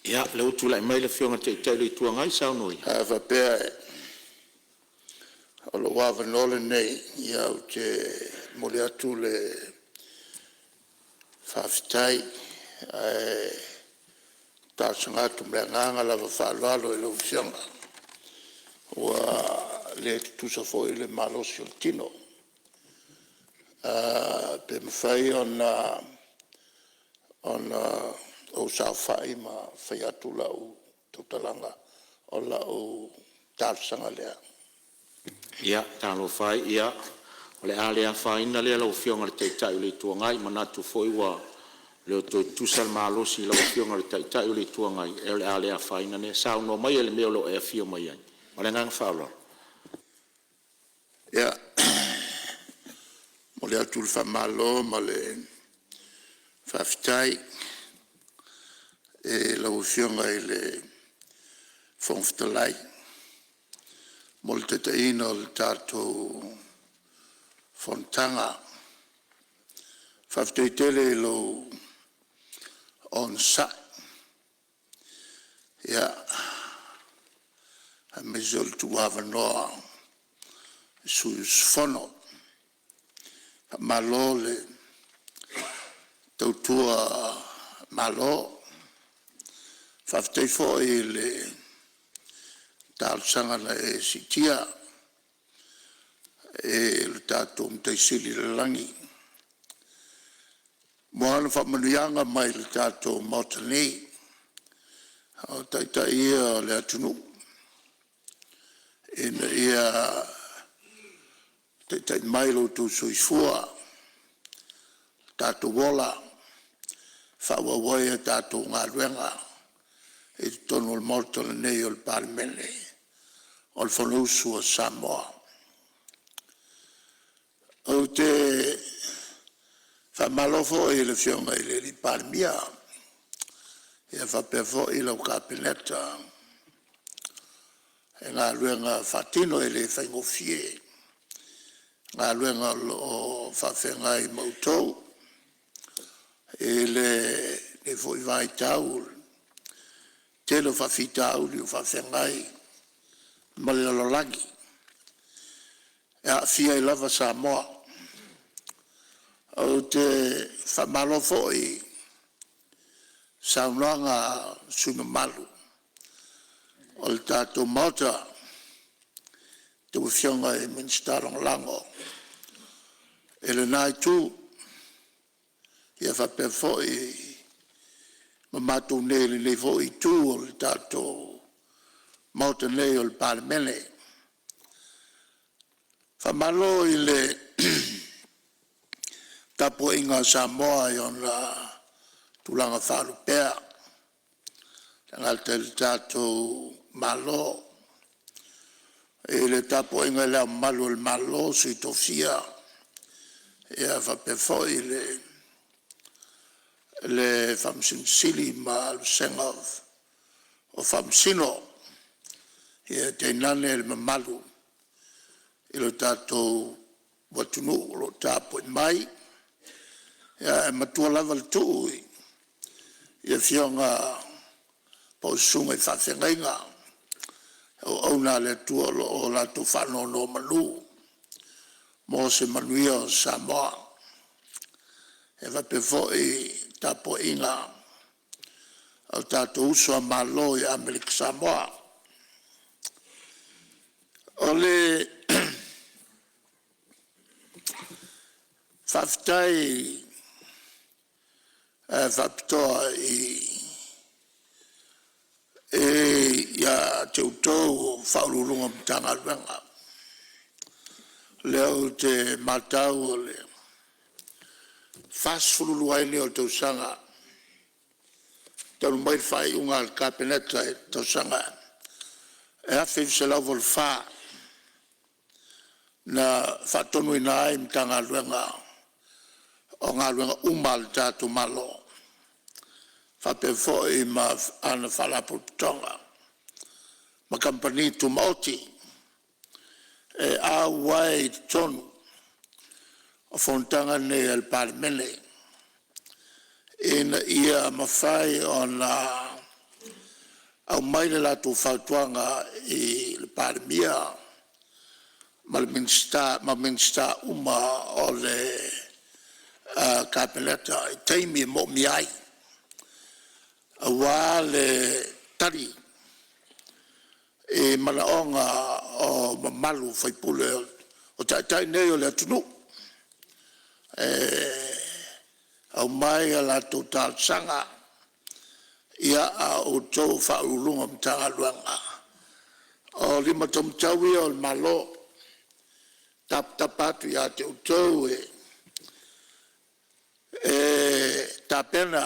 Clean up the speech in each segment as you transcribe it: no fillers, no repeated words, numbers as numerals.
Ia, leo Tuilaepa mai le fionga te le tuangai sao noi. Apia o lo wavanole nei ia o te mole atu le whawhitai tāsanga atu mea nganga lava whaalalo e lau fionga ua le tusa fo i le malosi o tino pe mwhai ona o sao whai ma whai atu lau tautalanga o lau tāsanga lea. Ia, talo fai, ia, o le alea whaina lea lau fionga le teitai le tuangai, manatu foi wa leo toi tusal malosi lau fionga le teitai le tuangai, e le alea whaina ne, sao no mai ele meo lo e fio mai ai. Ma le ngang whaolo. Ia, mo le atu le whamalo, ma le whawhitai, e lau fionga i le whongwhitalai. Mo le tetaina o le tātou fontanga. Whawhitaitele i lau on sa. Ia, a mezol tu wawanoa suius fono. Malo le tautua malo. Whawhitaifo i le tārsanga na e sitia e le tātou mtaisili le langi. Moana whamanuianga mai le tātou mautanei o taita ia le atunu e na ia taita mai lo tu soifua tātou wola whawawaia tātou ngā ruenga e tonu le mautanei o le Parliamentary o le whanausu o Samoa. O te whamalofo e le fionga i le li Parmia, e whapefo i lau kapineta, e ngā luenga whatino e le whaingofie, ngā luenga o whawhenga i mautou, e le fo i vai tau, te lo whawhitau li o whawhenga i Malielegaoi. E a fia I lava Samoa. O te whamalofo I saunanga sunamalu. O le tātou mauta te wifionga I Ministarong Lango. E le nai tū ia whapefo I mamatu nei le fo I tū o le tātou mauta nei o le Parliamentary. Whamalo I le tapo inga Samoa I on la tulanga whalupea. Ngalta le tātou malo. E le tapo inga lea malu le malo si tofia. E a whapefo I le whamsinsili ma le senga o whamsino. Ia te nane le mamalu I lo tātou watunu lo tāpo I mai. Ia e matua lava le tui. Ia fionga pausunga I whawhengainga. O auna le tua o la tu whano no manu. Mo se manuia o Samoa. E wapefo I tāpo inga. O tātou usua malo I Amerika Samoa. Ole whawhitai whapitoa ia te utou whaururunga mtanga ruenga. Leo te matau o le whasfuruluaini o tau sanga. Tau mai whai unga al kapineta e tau sanga. E awhi se lau vol wha. Na whatonu ina ai mtanga ruenga o ngā ruenga umal tātu malo. Whapefo I ma ana whalapu tonga. Ma kampani tu mauti e a wai tonu o fontanga nei al Parliamentary in ia mawhai o na au mai le latu whautuanga i le Parliamentary ma minsta uma o le kapeleta i teimi mo miai a wā le tari e malaonga o mamalu whaipule o tai nei o le atunu au mai a latu tāsanga ia a o tau whaurunga mtanga luanga o lima tamtawi o le malo tapatu ia te utau tapena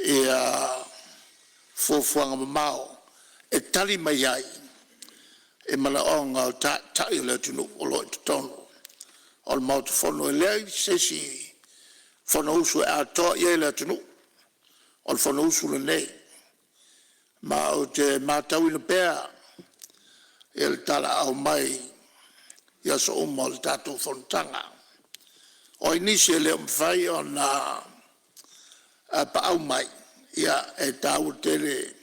ia fuafuanga mamao e tali mai ai e malaonga o tai le tunu o lo tonu o le mautu fono e lei sesi fono usu e ato ia le tunu o le fono usu le nei ma o te matau ina pea e le tala au mai ia so o le tatu fontanga o inisi e le umwhai o na pa au mai ia e tau tere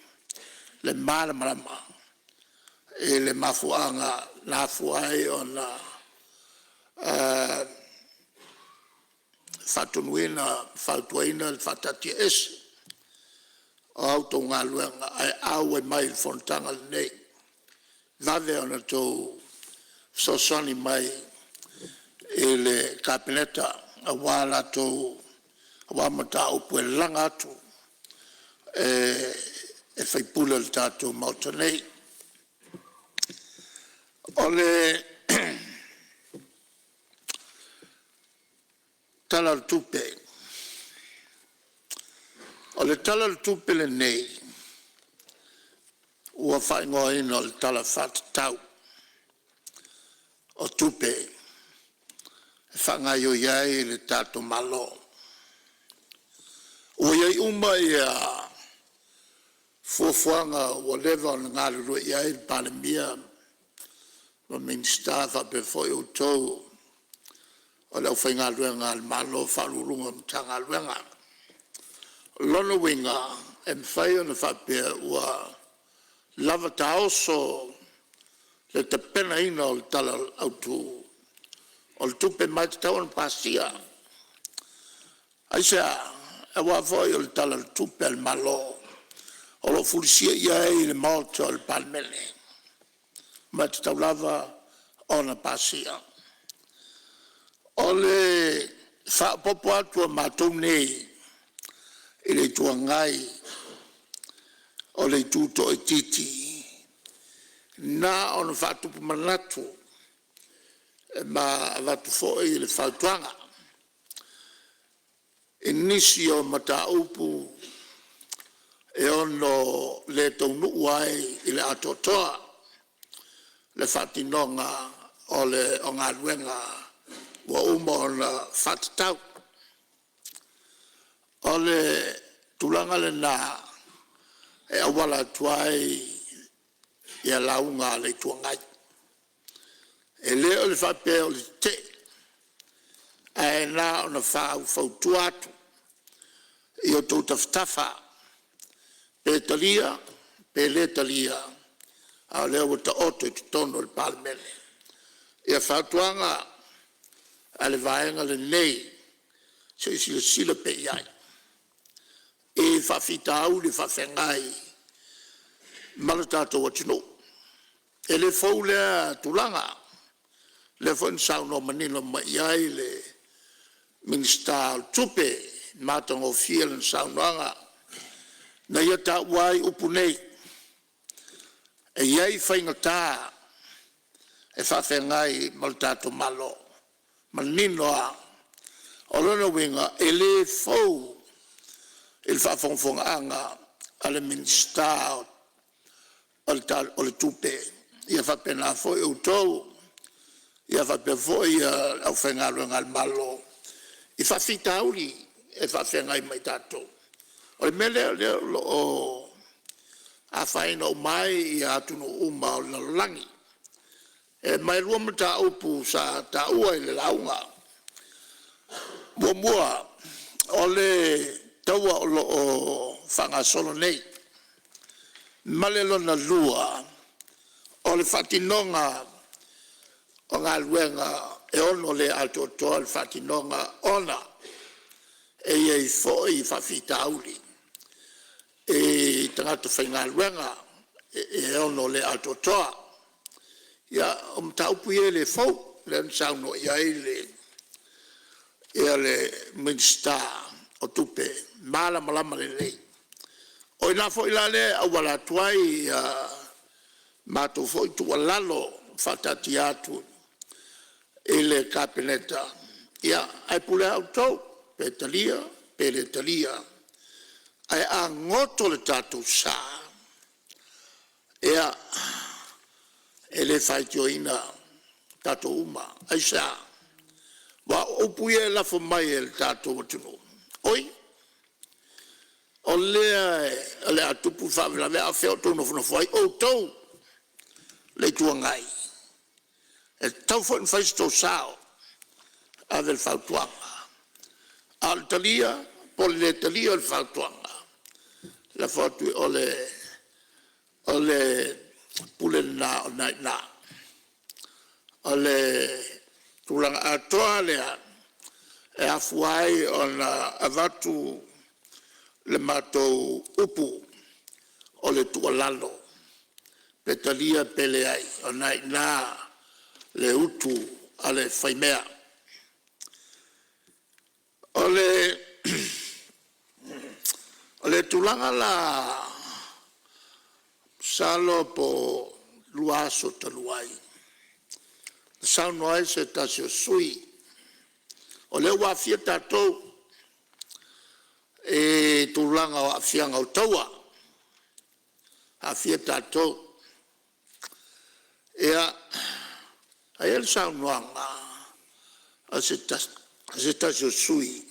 le marama e le mafuanga la fuai o na fatunuina fatuina fatati es o auto ngaluanga ai au e mai fontanga nei vave ona to so soni mai ele kapeleta a wala to wa mata o puelanga tu e fai pula il tato mautonei ole tala tupe ole tala tupe le nei ua fai ngoa ino le tala fat tau o tupe fanga yo iai le tato malo o iai uma ia fuafuanga whatever ngā ruru iai Parliamentary ma minsta fa pe foi o tau o lau whai ngā ruenga al malo wharurunga mtanga ruenga lono winga e mwhai o na whapea ua lava taoso le te pena ina o le tala autu o le tupe mai te tau an pasia aisea e wā foi o le tala tupe al malo o lo fulisia ia e le malta o le Parliamentary mai te tau lava o na pasia o le whaapopo atua mātou nei i le tuangai o le tuto e titi na o na whaatupu manatu ma watu foi le whautuanga inisi o mata upu e ono le Mulinu'u ai i le atotoa le whatinonga o le o ngā ruenga wa uma o na whatitau o le tulanga le nā e awala tuai i a launga le tuangai e le o le whapea o le te e nā o na whautu atu i o tau taftafa pe talia pe le talia a leo o ta oto i tono le Parliamentary i a whautuanga a le vaenga le nei se si le sila pe iai e whawhitau le whawhengai malatato watino e le fau lea tulanga le fau nsauno manino ma iai le minsta tupe matango fia le nsaunoanga na ia ta wai upu nei e iai whaingata e whawhengai malatato malo manino a o lona winga e le fau il whawhongfonga ale minsta o le tupe ia whapena foi o tau ia whape foi au whengaro ngal malo i whawhitauri e whawhengai mai tatou o le mele o a whaina o mai i atunu uma o lalangi e mai rua mata upu sa ta ua i le launga mua ole taua o lo whangasolo nei. Malelo na lua o le whatinonga o ngā luenga e ono le ato toa le whatinonga ona e iei fōi whawhita auli. E tangata whainga luenga e ono le ato toa. Ia taupu e le fau le ansauno ia le minister o Tupe malama le lei. O ina fo ila le awala tuai mato fo tu lalo fatati atu ele capineta ia ai pule auto petalia ai angoto le tatu sa ia ele fai joina tatu uma ai sa wa opuye la fo mai el tatu tunu oi o le atupu whawela mea a wheo tōno whanawhai o tau le tuangai e tau whain whais tō sao a vel whautuanga a le talia poli le talia le whautuanga la whautu o le pule na o nai na o le tulanga atoa lea e afuai o na avatu le matou upu o le tualalo petalia pele ai o nai na le utu a le whaimea o le tulanga la salo po luaso taluai sauno ai se tasio sui o le wafia tatou e tulanga o afianga o taua a fia tatou ea a el saunoanga a se tasio sui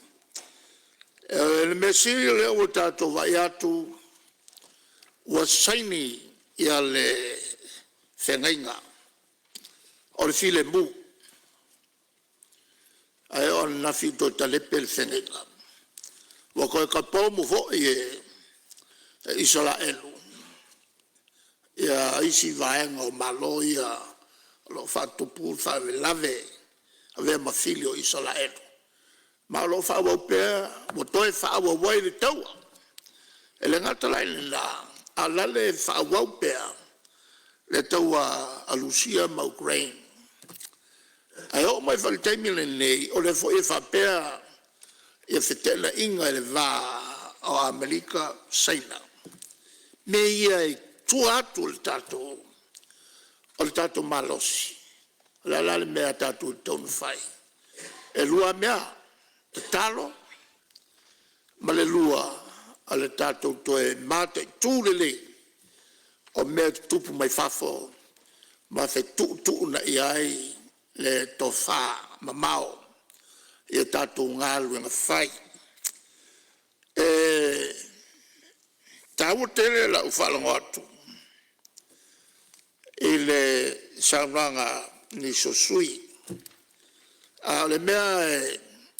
le mesiri le o tatou vai atu ua saini ia le whengainga o le file mu a e o na fito talepe le whengainga wa koe ka pōmu fo e Israelu. Ia isi vaenga o malo ia lo whatupu whawe lave a vea mawhili o Israelu. Ma lo whawa pēr, mo toe whawa wai le taua. E le ngata lai la, a lale whawa pēr le taua a Lucia ma Ukraine. Ai o mai whali taimile nei, o le fo e whapēr ia fetela inga le va o Amerika saina. Me ia tu atu le tato malosi. La le mea tato tonu fai. E lua mea, te talo, ma le lua a le tato toe mate tūlele o mea tupu mai fafo ma fe tu na iai le tofa ma mao. Ia tātou ngālu nga whai. Tāua tere la uwhalango atu. I le saunanga ni sosui. A le mea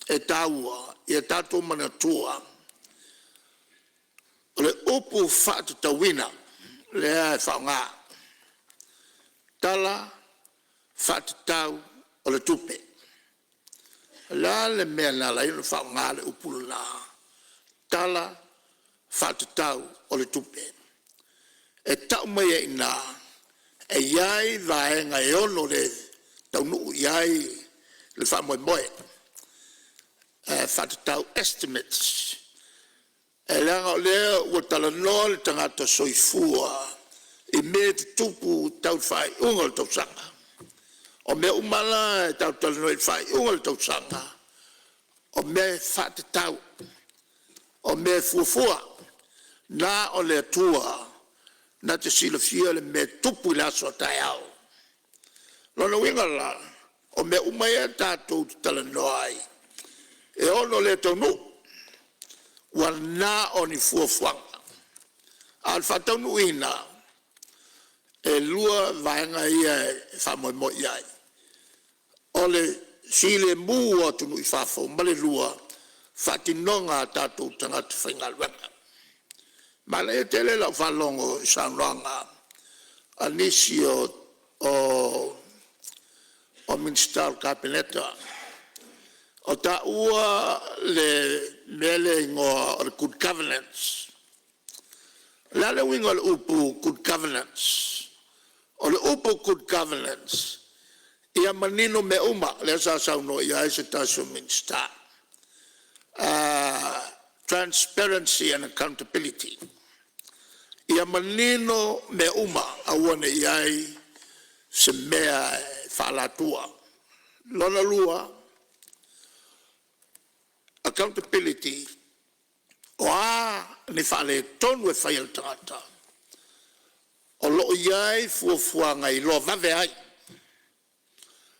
e tāua, ia tātou manatua. O le upu whatu tawina, le a e whaunga. Tala, whatu tau, o le tupe. La le mea na la ino whaunga le upulu na tala whatatau o le tupe. E tau mai e ina e iai vaenga e ono le tau nuu iai le whamoe moe. Whatatau estimates. E langa o lea ua talanoa le tangata soifua i mea tupu tau whai unga le tau sanga. O mea umala e tau talanoa i whai unga le tau sanga. O mea whatatau. O mea fuafua. Nā o le atua na te silafia le mea tupu i laso tai au. Lona winga la, o mea umaya tātou te talanoa ai. E ono le tonu, wa nā o ni fuafuanga. Al whataunu ina, e lua vaenga ia e whamoe mo iai. O le sile mua tunu i whafo, male lua, whatinonga tātou tangata whaingaluanga. Malae tele la whalongo Sanranga anisi o Minister Kabineta o ta ua le mele ingoa o good governance. Lale wingo le upu good governance. O le upu good governance ia manino me uma le sa sauno ia se taso Minister. Transparency and accountability. Ia manino me uma awane iai se mea whalatua. Lona lua, accountability, o a ni whale tonu e whai al tangata. O loo iai fuafua ngai loa vave ai.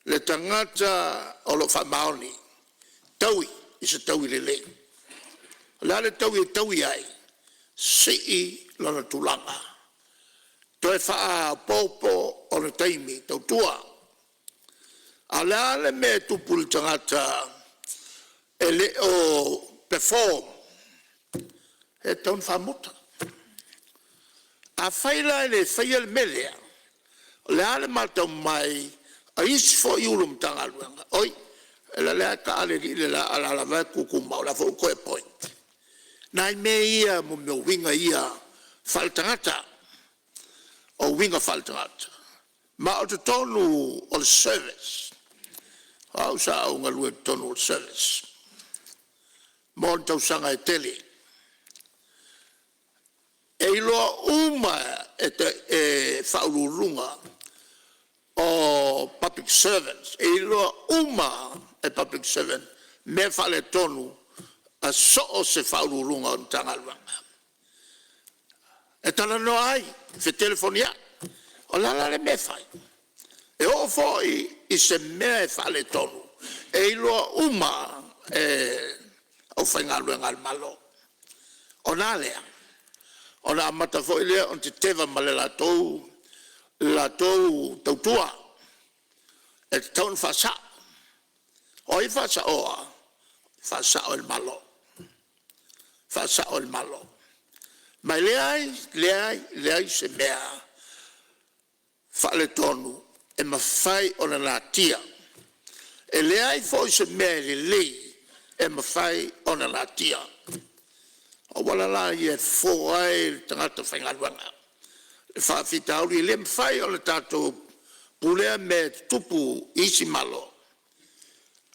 Le tangata o lo whamaoni, taui, isa taui le lei. Lale taui ai, sii lona tulanga. Toi wha popo o le taimi, tau tua. A lale me tupul tangata e le o perform. E taun whamuta. A whaila le whaia le melea. Le ale matau mai a isi fo iulum tangaluanga. Oi, e la lea ka ale li le la ala vai kukuma o la fo koe point. Nai me ia mo me winga ia faltangata. O winga faltangata. Ma o te tonu o le service. Au sa au ngalue tonu o le service. Mo tau sanga e tele. E iloa uma e whaururunga o public servants. E iloa uma e public servant me whale tonu a so o se whaururunga o tangaluanga. E Talanoaina, fe telefonia, o lalale me whai. E o foi i se mea e whale tonu. E iloa uma au whaingaluanga al malo. O nalea. O na amata foi lea on te teva male la tou tautua. E te taun whasa. O i whasa oa. Whasa o il malo. Whasa o il malo. Mai leai se mea. Whale tonu. E mawhai o na la tia. E leai foi se mea le lei. E mawhai o na la tia. O wala la ia fo ai tangata whaingaruanga. E whaafita auri le mwhai o le tātou pulea me tupu isi malo.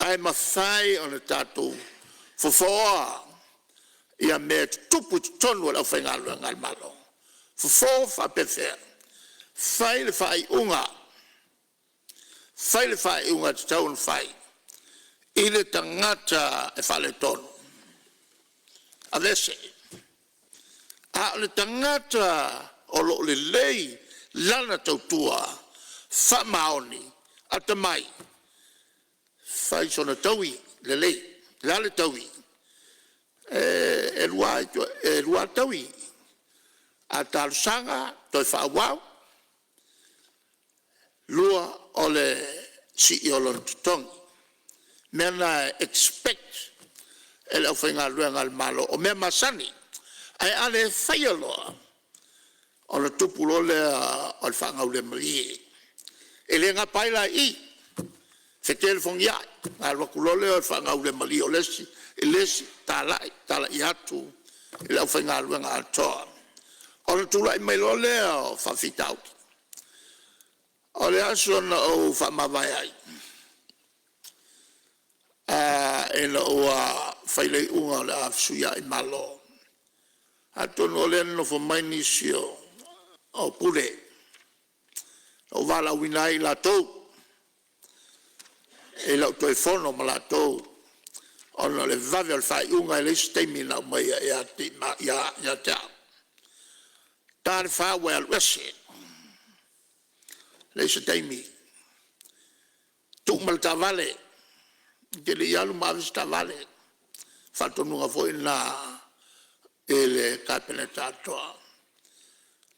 Ai mawhai o le tātou fofoa ia me tupu tonu la whaingaruanga al malo. Fofoa whapewhea. Whai le whai unga. Whai le whai unga te taun whai. I le tangata e whale tonu. Avese. A le tangata o lo le lei lana tautua wha maoni ata mai. Whai sona taui le lei. Lale taui. E rua taui. A talusanga toi whawau. Lua o le si i o lon tutongi. Mena expect e le whainga luenga al malo o mea masani ai ale whaialoa o le tupulo le o le whangau le Malielegaoi e le ngā paila i fe telefon iai a wakulole o le whangau le Malielegaoi e lesi Tala i atu e le whainga luenga al toa o le tula i mai lole o whawhitau o le asona o whamawai ai e la oa whailei unga le afsuia i malo. Atono le no fo mai nisio o pule. O wala winai la tau. E la toi fono ma la tau. Ona le vave al whai unga e le steimi na mai e te Tare whawe al wese. Le steimi. Tuk mal ta vale. Ke le ialu mavis ta vale. Whatonunga foi na ele kapeleta atoa.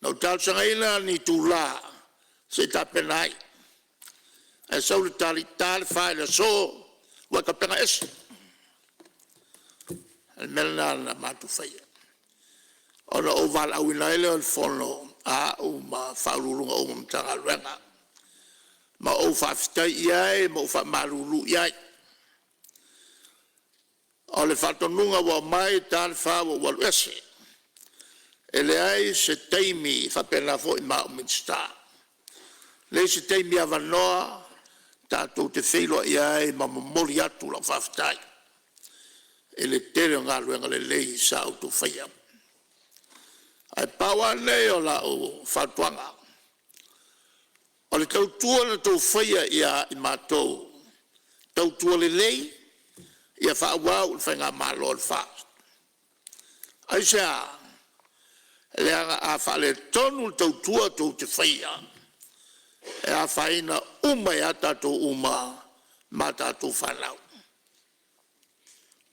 Nau tau sangaina ni tula se tapenai. E sau le tali whae le so wa kapenga esi. melna na matufaya ona oval awina ele on fono a uma faulunga o mtanga renga ma o fa ftai ia ma o fa malulu ia ole fatonunga wa mai tal fa wa wese ele ai se teimi fa pela fo ma minsta le se teimi avanoa tatou te feilo ia ma moli atu la fa ftai ele tere ngaluenga le lei sa autu faya ai pawa nei o la o fatuanga o le tautua na tau whaia ia i mātou tautua le lei ia whaawau le whainga mālo le fast ai sea le a whale tonu tautua tau te whaia e a whaina uma ia tātou uma mā tātou whanau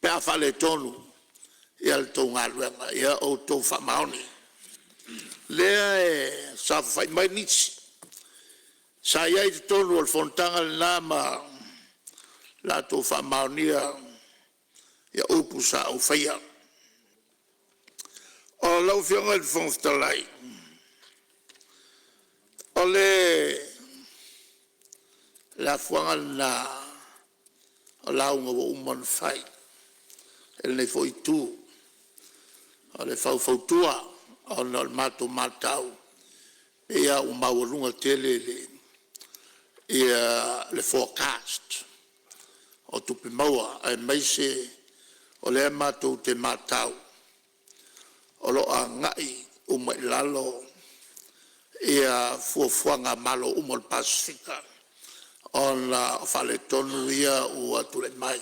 pe a whale tonu ia le tau ngā luenga ia o tau whamaoni lea e sa whai mai nisi sa iai te tonu al fontanga le nama la tau whamaonia ia upu sa au whaia o lau whianga le whangwhitalai o le la whanga na o launga wa umman whai ele nei fo i tū o le whautua o na mato matau ia o mawalunga tele ia le forecast o tupe maua ai maise o le mato te matau o lo a ngai o mai lalo ia fuafuanga malo umol Pasifika o na fale tonu ia o atule mai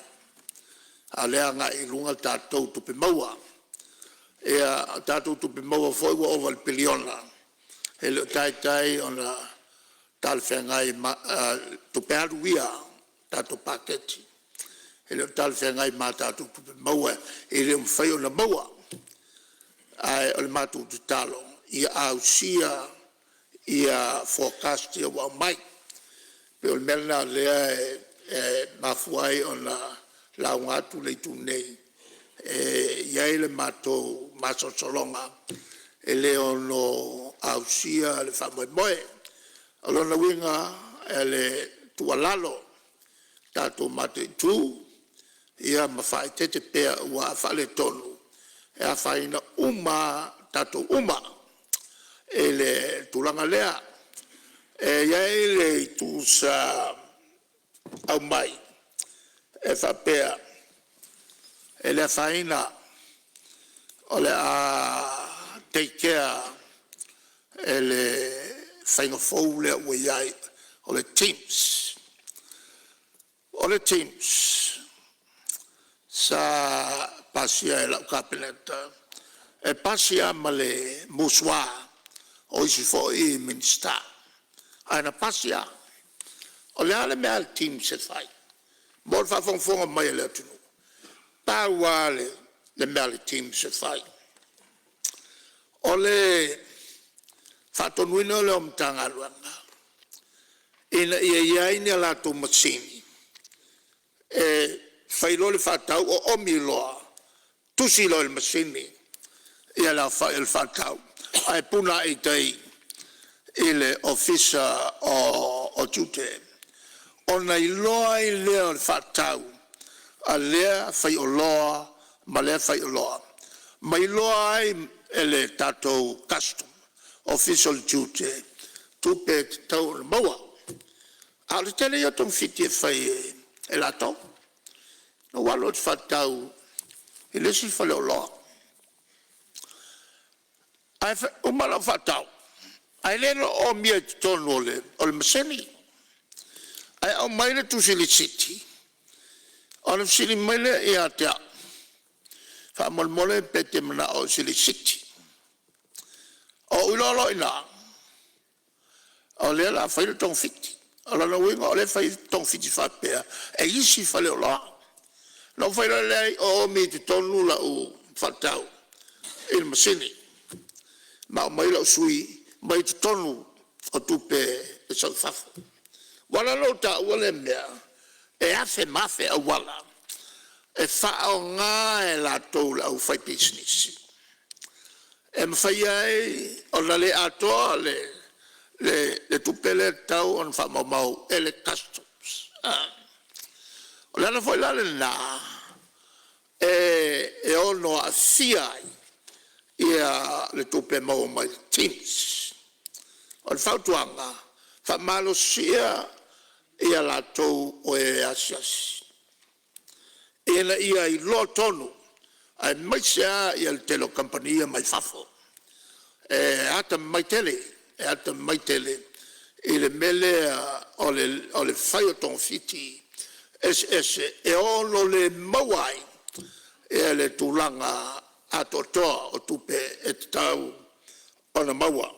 a lea ngai lunga tātou tupe maua ia tātou tupe maua foi wa oval piliona he le tai o na talwhengai tupe aruia tātou paketi he le talwhengai ma tātou tupe maua e le mwhai o na maua ai o le mātou tu talo ia ausia ia forecast ia wa mai pe o le melna lea e mafuai o na laungatu le tu nei ia le mato masosolonga ele ono ausia le famoe alona winga ele tualalo tato mate tu ia mafai tete pe wa fale tonu e faina uma tato uma ele tulanga lea ia ele tu sa au mai e fa pea ele faina ole a take care ele faina foule we ai ole teams sa pasia la capeleta e pasia male muswa o si foi minsta ana pasia ole ale me al teams se fai mol fa fonfonga mai le tu pa wale le mele team se fai ole fato nuino le omtanga luanga ina ia ina la to machine fai lo le fatau o omilo tu si lo il machine ia la fa il fatau ai puna i dei ile officer o tute ona i loa i lea o fatau a lea fai o loa ma lea fai o loa ma i loa ai ele tatou custom official duty tupe tau le maua a le tele ia tong fiti e fai e lato no walo te fatau i lesi fai o loa ai umala fatau ai leno o mia tonu o le maseni ai au maile tu siliciti o sili maile ia te fa mole pete mana o siliciti o ulolo ina o le la fai tong fiti o la winga o le fai tong fiti fa pe e isi fa le la no fai le o mi te tonu la o fatau il masini ma maile sui mai te tonu o tupe e sa fafu wala lo ta wala mea e afe mafe a wala e whaonga e la tau au whai business. E mwhai ai o la le atoa le tupele tau on whamamau e le customs. O lana whai lale nā e ono a fiai ia le tupe mau mai tins. O le whautuanga whamalo sia ia la tau o e asiasi. Ena ia I lo tonu ai mai sea ia le telo compania mai fafo ata mai tele I le mele o le fai o ton fiti e ono le mawai e le tulanga ato toa o tupe e tau o na maua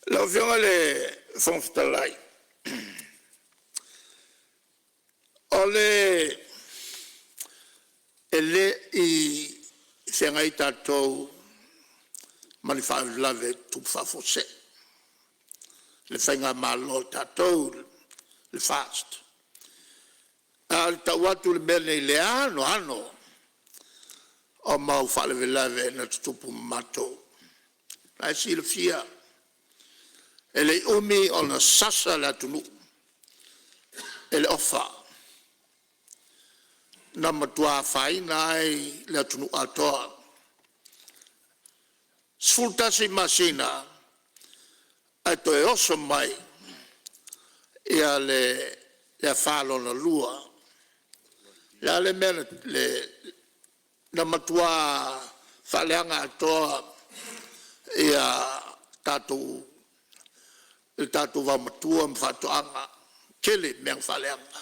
la vionga le fonftalai ole ele I sengai tatou manifa lave tu fafose le fenga malo tatou le fast al tawatu le mele le ano o mau fa le lave na tupu mato ai si le fia ele umi ona sasa la tunu ele ofa na matua fai nai le tunu atoa sfulta si masina ato e oso mai ia le falo na lua le mele le na matua faleanga atoa ia tatu va matua mfatoanga kele meng faleanga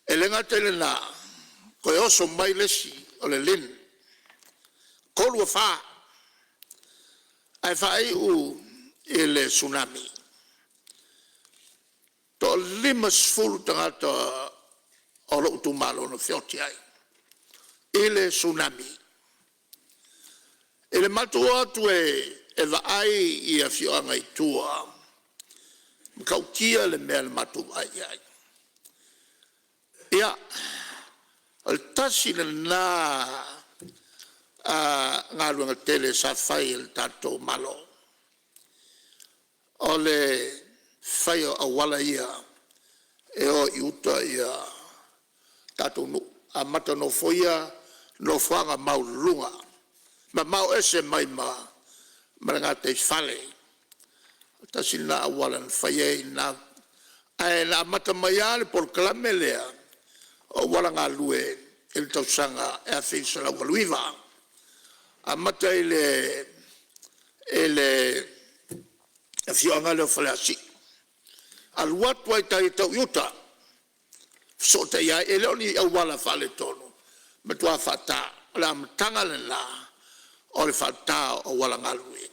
Elenga tele na koe oso mai lesi o le lin. Kolua wha. Ai whai u le tsunami. To lima sfulu tangata o lo utu malo no whioti ai. Le tsunami. Le matua atu e vaai I a whioanga I tua. Mkaukia le mea le matu ai ai. Ia, al tasi na ngā luanga tele sa whai il tato malo. O le whai a wala ia, e o iuta ia tato nu, a mata no foia, no whanga mau lunga. Ma mau ese mai ngā te whale. Tasi na a wala na whai e na, ai na mata mai ale por klame lea. O wala ngā lue il tausanga e a whisa la waluiva. A mata ele a whioanga leo whale asi. A luatua I tai tau iuta. So te ia ele oni au wala whale tonu. Matua whata. La matanga le la. O le whata o wala ngā lue.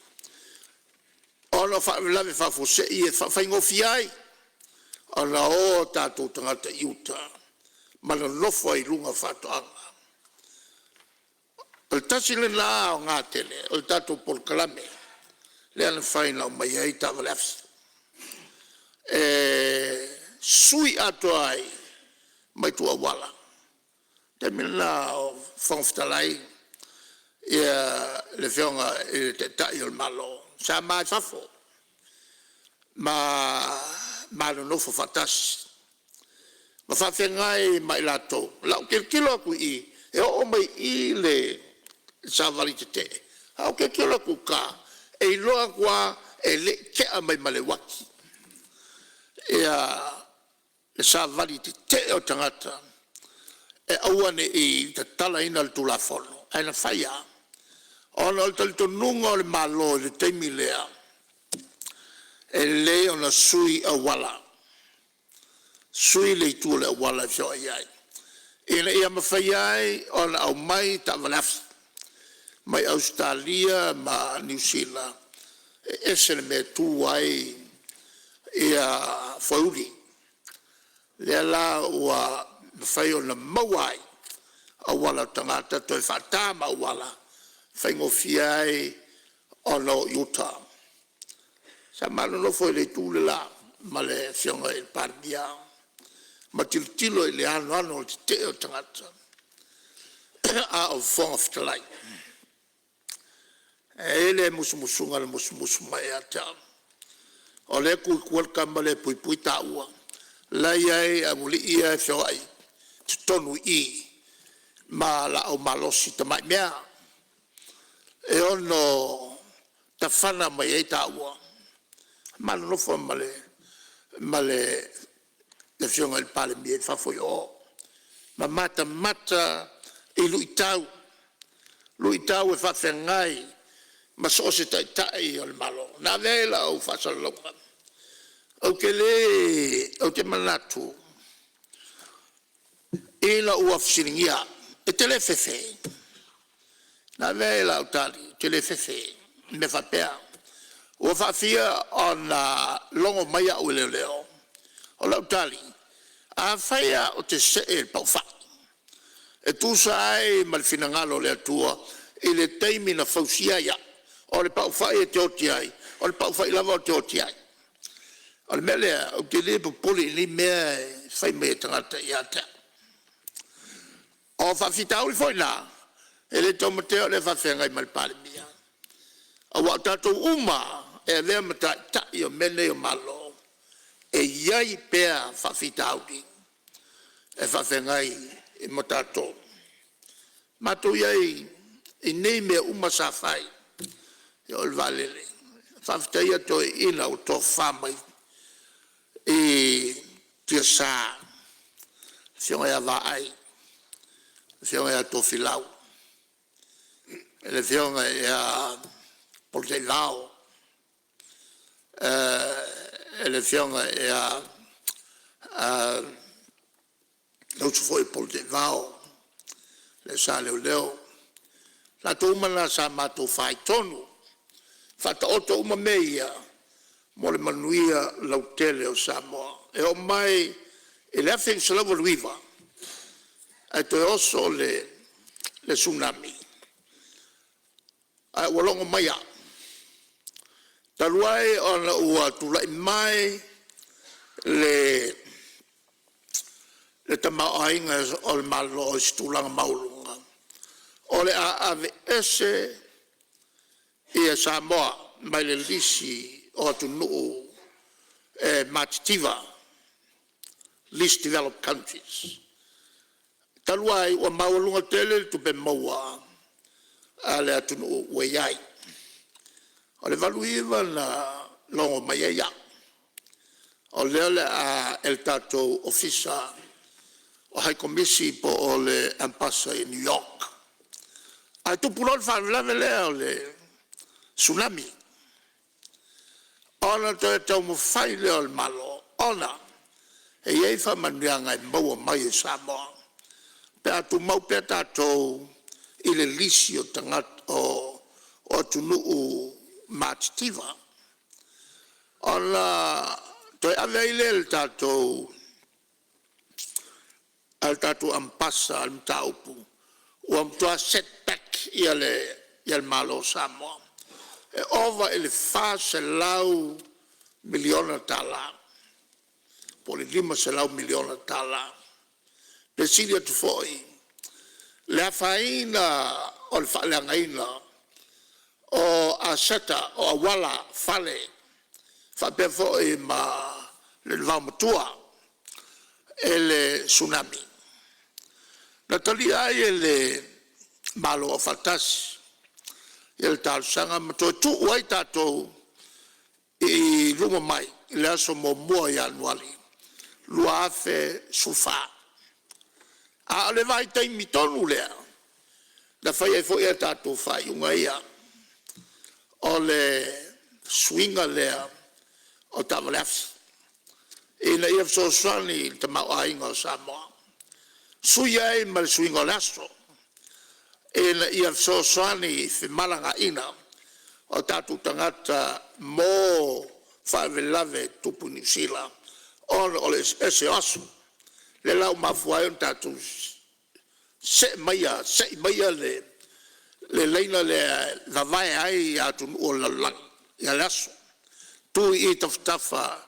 O la whaelave whafose I e whaingofi ai. O la o tātou tangata iuta. Mana lofo I lunga whatoanga. O tasi le la o ngā tele, o tato por kalame, le ana whaina o mai ai tawa lefs. Sui ato ai, mai tua wala. Te mina o whangwhtalai, ia le whionga I te tai o malo. Sa mai whafo. Ma no nofo whatasi. Ma whawhengai mai lato. Lau kilo aku I, e o mai I le sa wali te te. Hau kilo aku ka, e loa kua e le kea mai male waki. Ea le sa wali te te o tangata. E auane I te Talanoaina le tulafono. Aina whaia. Ona o talito nunga o le malo le teimi lea. E le ona sui a wala. Sui le tu le wala fio ai. Ina ia mawhai ai on au mai ta walaf. Mai Australia ma New Zealand. Ese me tu ai ia fauli. Le la ua mawhai ona mawai. A wala tangata toi whata ma wala. Whaingo fiai ono Utah. Sa malo no foi le tu le la. Ma le fionga il Parliamentary. ma tilo i le ano o te o tangata a o fonga fitalai e le musumusunga le musumusu mai a te o le kualkama le pui ta ua la iai a muli ia e whiawai tonu i ma la o malosi ta mai mea e ono ta whana mai e ta ua ma nofo male le fionga il pale mi e whafoi o ma mata i luitau e whawhengai ma so se tai o le malo na vela o whasalonga o ke le o te manatu e la ua fsiringia e te le fefe na vela o tali te le fefe me whapea o whawhia o na longo maia o leo o lau tali a whaia o te se e pau wha e tūsa ai ma le finangalo le atua i le teimi na whausia ia o le pau wha e te oti ai o le pau wha i lava o te oti ai o le melea o te le pupuli ni mea e whai mea tangata i ata o whawhitau i whoi nā e le tomateo le whawhengai ma le pale mea a wa tatou uma e vea mata tai o mene o malo e iai pea whawhitau ki e whawhengai i matatou matou iai i nei mea uma sa whai i o le valele whawhitai ato e ina o tō whamai i tia sā whionga ia vaai whionga ia tō whilau e le whionga ia polte lao e le whionga ia lautu foi polte lao le sa leo la to umana sa mato fai tonu fata oto uma meia mo le manuia lautele o Samoa e o mai e le afeng se lavo luiva e to oso le tsunami a walongo maia taluai ona ua tulai mai le tamaainga o le malo o stulanga maulunga o le ave ese ia Samoa mai le lisi o Mulinu'u e Matitiva least developed countries taluai ua maulunga tele tupe maua a le Mulinu'u weiai o le valuiva na longo mai ia o le a el tatou ofisa o hai komisi po o le ampasa i New York ai tupulon whavelave lea o le tsunami ona to e tau mo whai lea o le malo ona e iei whamanianga e maua mai e Samoa pe atu mau pe tatou i le lisi o tangat o Mulinu'u Matitiva ona to e aveile el tatou ampasa al mtaupu o amtoa setback ia le malo Samoa e ova ele fase lau miliona tala po le 5 miliona tala pe silia tu foi le afaina o le faleangaina o aseta o awala fale fa foi ma le vamatua ele tsunami na tali ai ele malo o fatasi ele tal sanga mato tu wai tato i luma mai le aso mo mo ya anuali lua afe sufa a le vai tai mitonu lea da fai e foi e tato fai unga ia o le swinga lea o tavaleafsi e na ia so swani te mau ainga o Samoa suia e mal swinga laso e na ia so swani fi malanga ina o tatu tangata mo favelave tupu New Zealand on o le ese asu le lau mafuai on tatu se maya le leina le vai ai atu o la lang ya laso tu i tafa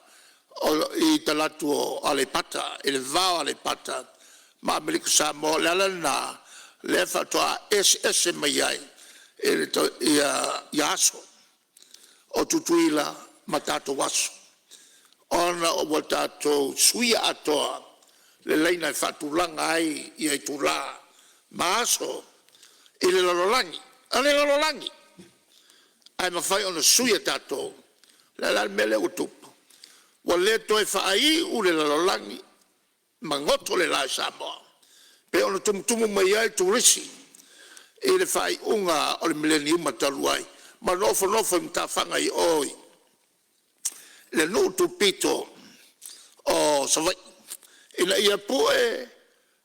I talatu o Alepata, ele vao Alepata, ma Amerika Samoa, lalana, le fatoa SS mai ai, ele to ia aso, o tutuila matato waso. Ona o watato suia atoa, le leina e fatulanga ai, ia tula, ma aso, ele lalolangi, ale lalolangi. Ai mawhai ona suia tato, le mele o tupu. Wa le toe whaai ule lalolangi, ma ngoto le lai Samoa. Pe ona tumutumu mai ai turisi, e le whaai unga o le millennium mataluai, ma nofo mtawhanga i oi. Le nuu tupito o Savai, ina ia pue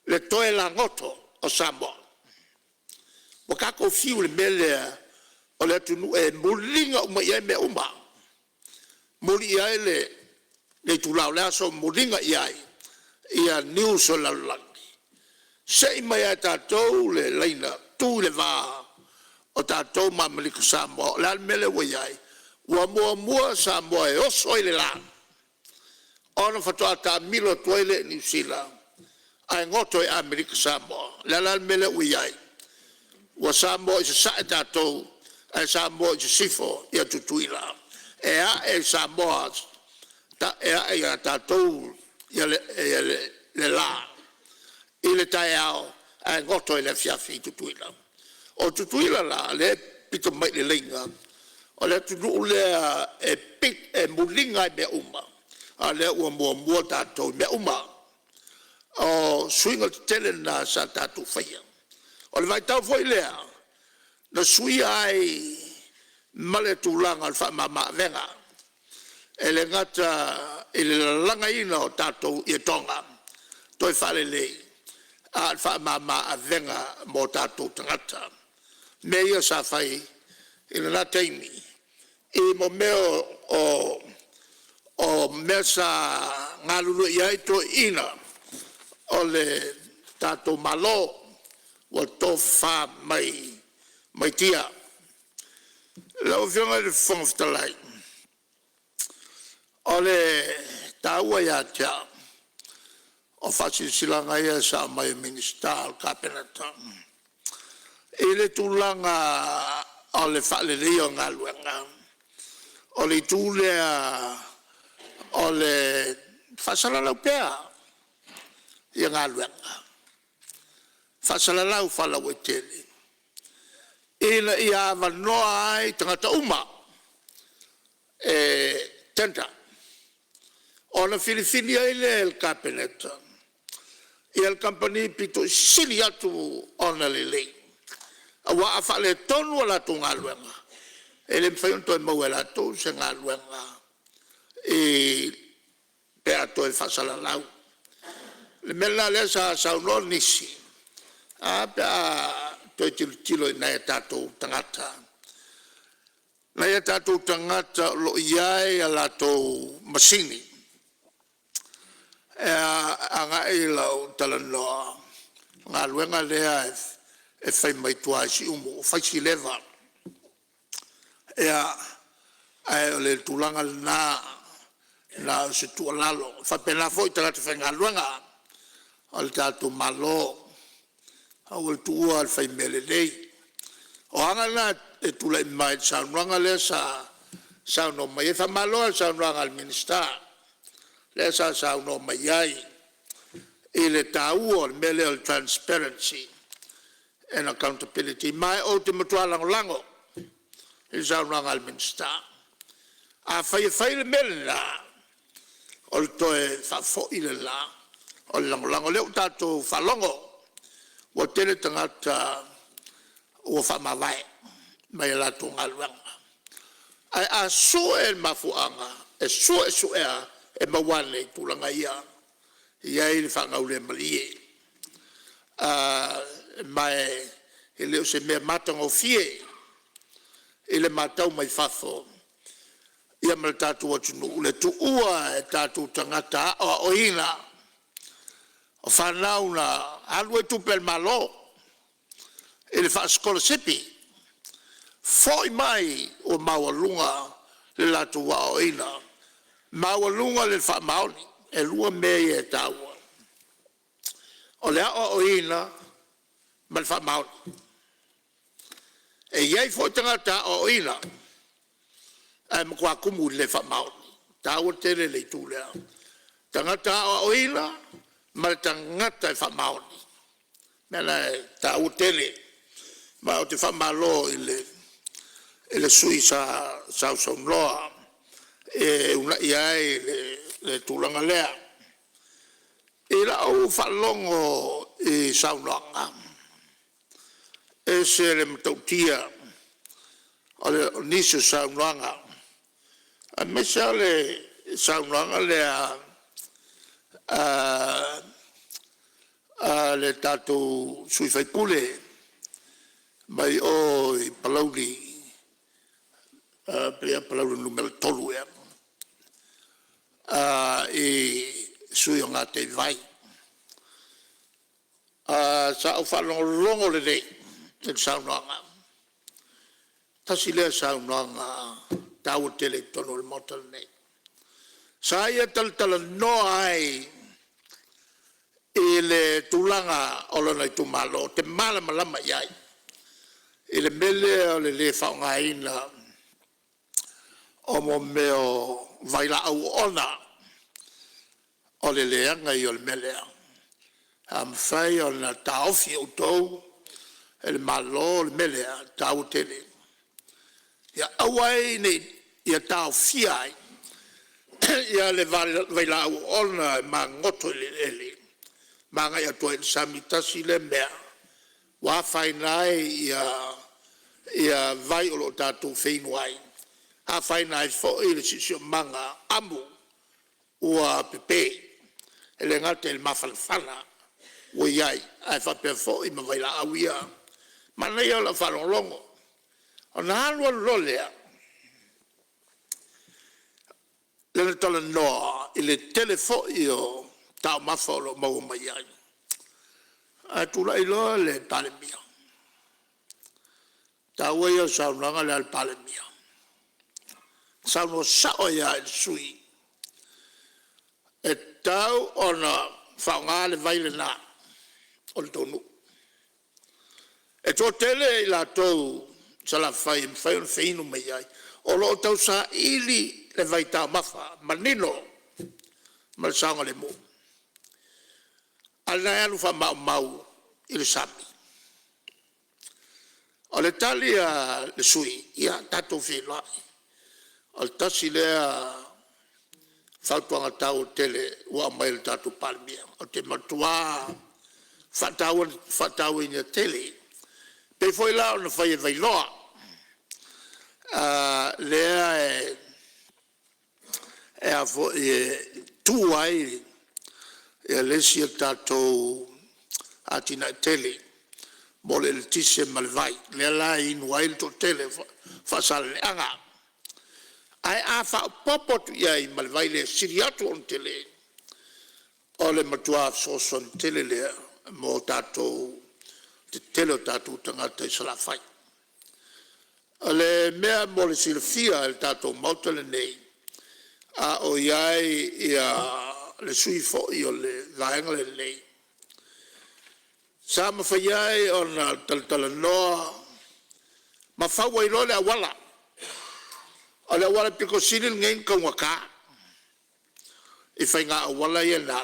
le toe la ngoto o Samoa. Wa kako fiu le mele o le tunu e mulinga uma ia me uma. Muli ia le tulau le aso mulinga iai, ia news o lalangi. Sei mai a tātou le leina, tū le vā, o tātou mamalika Samoa, le almele wa iai, wa mua Samoa e oso i le la. Ona fatoa tā milo tuaile New Zealand, ai ngoto e Amerika Samoa, le almele wa iai, wa Samoa i se sa e tātou, ai Samoa i se sifo, ia tutuila. E Samoa, ta e a tātou ia le la. I le tae ao, a ngoto e le fiafi tutuila. O tutuila la, le pito mai le lenga. O le tunu le e pit e mulinga e me uma. A le ua mua tātou me uma. O suinga tele na sa tātou whaia. O le vai tau foi lea. Na sui ai male tūlanga al wha mama venga. E le ngata, e le langa ina o tātou i tonga. Toi whale lei. A wha mama a venga mo tātou tangata. Me ia sa whai, i le nā teimi. I mo meo o mesa ngā lulu i aito ina. O le tātou malo, wa tō wha mai tia. Lau whionga le whongaftalai. O le tāua ia tia. O whasisilanga ia sa mai minister al kapenata. E le tūlanga o le whaaleleo ngā luenga. O le tūlea o le whasalalau pēa ia ngā luenga. Whasalalau whalau e tele. Ina ia wanoa ai tangata uma. Tenta. O na Filipini ai le el kapenata. I el company pito sili atu ona le lei. A wa a whale tonu ala tu ngā luenga. E le mwhaion toi mau e tu se ngā luenga. E pēa toi whasalalau. Le mela le sa sauno nisi. A pēa toi tilo i nai tātou tangata. Nai tātou tangata lo iai a lātou masini. A ngā e lau talanoa. Ngā luenga lea e whai mai tua si umu, whai si lewa. E o le tūlanga nā se tua lalo. Whai pēnā fōi tarata whai ngā luenga. O le tātou malo. Au le tua al whai mele nei. O anga nā e tūlai mai saunranga lea sauno mai. E wha malo al saunranga al minister. Le sa sauno mai ai. E le tāua le mele al transparency and accountability. Mai o te matua lango. E saunranga al minister. A whai le mele la. O le toe whafo i le la. O le lango. Leo tātou whalongo. Wa tele tangata o whamawai. Mai la tō ngā luanga. Ai a so e mafuanga. E so ea. E mawane tūlanga ia. Ia i le whangau le Malie. Mai e leo se mea matanga o fie. E le matau mai whafo. Ia mele tātou atunu. Le tu ua e tātou tangata o ina. O whanau na alu e tupe el malo. E le whaaskola sepi. Foi mai o mawalunga le latu wa o ina. Mawalunga le whamaoni, e lua mei e tāua. O le o ina, ma le whamaoni. E iei fo tangata o ina, e mkua kumu le whamaoni. Tāua tere le tūlea. Tangata o ina, ma le tangata e whamaoni. Mena e tāua tere, ma o te whamalo i le sui sa loa. E una iai le tūlanga lea. E la au whalongo i saunanga. E se le matautia o le niso saunanga. A mesa le saunanga le tātou sui whaipule mai o i palauri prea palauri numero tolu ea. E sui o ngā te vai. Sa au whalongo le rei, te saunanga. Tasi lea saunanga, tāua tele tono le motal nei. Sa ia tala noa ai, e le tūlanga o lana i tūmalo, te malama iai. E le mele o le whaongaina, o mo meo vaila au ona o le leanga i o le melea. Am whai o na taofi o tau, e le malo le melea, tau tele. Ia awai nei, ia taofi ai, ia le vaila au ona ma ngoto le ele. Ma ngai atua in samitasi le mea. Wa whai nai ia vai o lo tātou whainuai. A whai nai fo i le sisio manga amu ua pepe. E le ngate le mawhalawhala ua iai. Ai whapea fo i mawaila awia. Mana ia la whalongongo. O na halua lolea. Le tala noa i le telefo i o tau mawhalo mau mai ai. A tula i loa le palemia. Tau e o saunanga le al palemia. Sauno sao ia il sui. E tau ona whaonga le vaile na o le tonu. E tō tele i la tau sala whai on whinu mai ai. O lo tau sa ili le vai tau mawha, manino, ma le saunga le mo. Alna anu wha mau i le sami. O le tali a le sui, ia tatou whenai. O le tasi lea whautuanga tau tele ua mai le tatou palmia. O te matua whatau ina tele. Pe foi la ona whai e vailoa. Lea e a fo e tu ai e lesi tatou atina tele. Mole le tise malvai. Lea la inu ai to tele whasale le anga. Ai a wha popotu iai malvai le siriatu on tele. O le matua soson tele lea mo tatou te tele o tatou tangata i salawhai. O le mea mo le silfia el tatou mautale nei. A o iai ia le sui fo i o le vaenga le nei. Sa ma whaiai o na talanoa ma whaua i le awala. O le awala piko sinil ngain ka waka. I whai ngā awala i nā.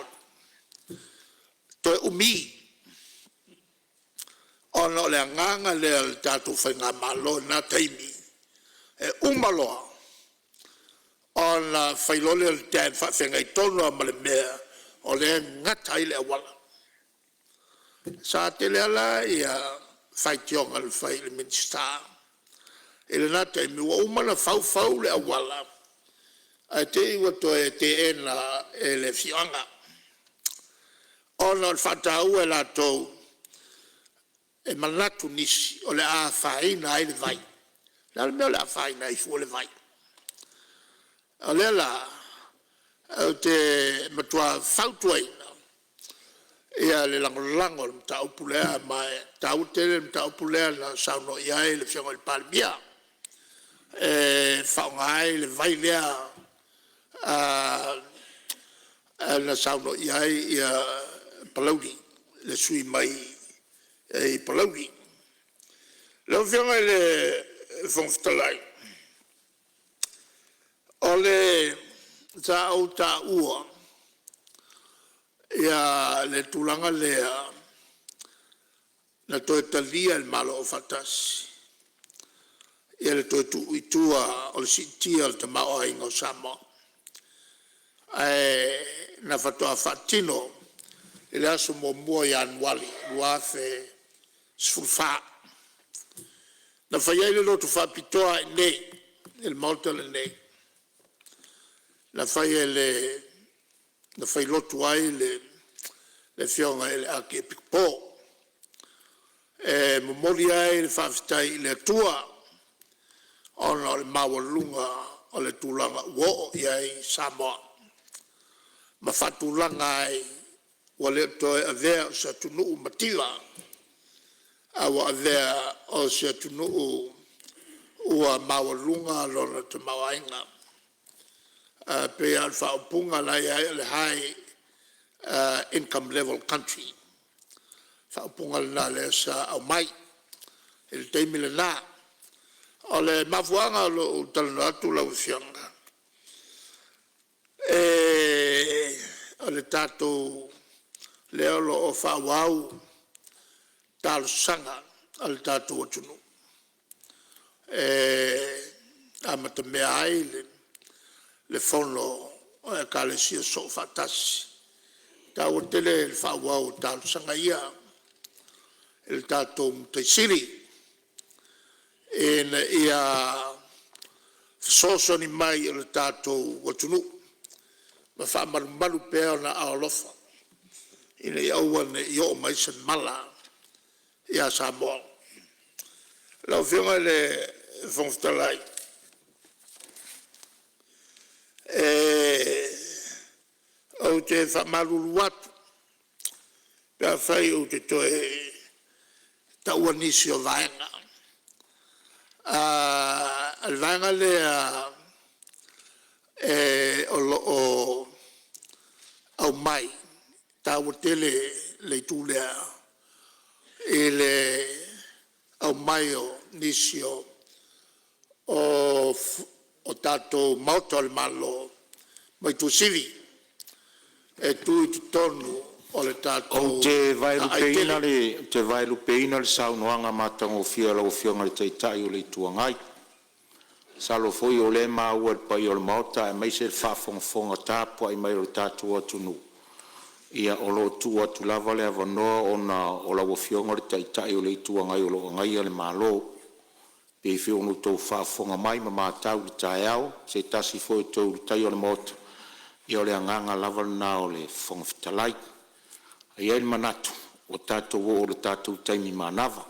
Toi umi. O na le anganga le tātou whai ngā malo nā taimi. E umaloa. O na whai lole le tēn whai ngai tono a male mea. O le ngatai le awala. Sa te le ala ia whai tionga le whai le minister. E le nā taimi wa umana whau le awala. A te iwa to e te ena e le fianga. O na whatau e la tau. E manatu nisi o le a whaina ai le vai. Lala mea le a whaina i fua le vai. O le la, o te matua whautuaina. Ia le langolango le mta upulea mai, ta utele mta upulea na sauno iai le fiongo le palmia. E whaonga ai le vai lea na sauno iai ia palauri, le sui mai e palauri. Leo whianga le whangwhitalai. O le ta au ta ua, ia le tūlanga lea na toe talia le malo o fatasi. Ia le toe tu itua o le sitia le te mao a ingo Samoa. Na fatoa fatino, ele aso mo mua ya anuali, luafe sfulfa. Na whaiai le lotu whapitoa e nei, ele maota le nei. Na whaiai na whai lotu ai le whionga ele ake pikpo. Momoli ai le whawhitai le atua, ona le mawalunga o le tūlanga uo iai Samoa. Ma whatūlanga ai wa le toe avea o sa tunu'u matila, awa avea o sa tunu'u ua mawalunga lona te mawainga. Pe al whaupunga lai ai le high income level country. Whaupunga na le sa au mai, ele teimile na. O le mafuanga lo talanoatu lau whianga. O le tātou leo lo o whawau tālo sanga o le tātou atunu. Amata mea ai le whono o e kālesia so whatasi. Tā o tele le whawau tālo sanga ia. El tātou mtaisiri. Na ia sosoni mai o le tātou atunu. Ma whamarumaru pēo na aolofa. Ina i aua ne i o mai san mala i a Samoa. Lau whiunga le whangwhitalai. Au te whamaruru atu. Pea whai au te toe taua nisi o vaenga. Al vaenga lea o au mai taua tele le tūlea e le au mai o nisi o tātou mauta le malo mai tu sivi e tui tu tonu o le tātou o te vai lupeina le saunoanga matango fia lau fionga le teitai o le tuangai. Salo foi o le maua le pai o le maota e mai se le whafonga tāpua i mai o le tātou atunu. Ia o lo tu atu lava le avanoa o lau fionga le teitai o le tuangai o lo ngai le malo. Pe i fio no tau whafonga mai ma mātau le tae au, se tasi foi tau le tai o le maota. Ia o le anganga lava na o le whangwhitalai. Ia le manatu o tātou o le tātou taimi manava.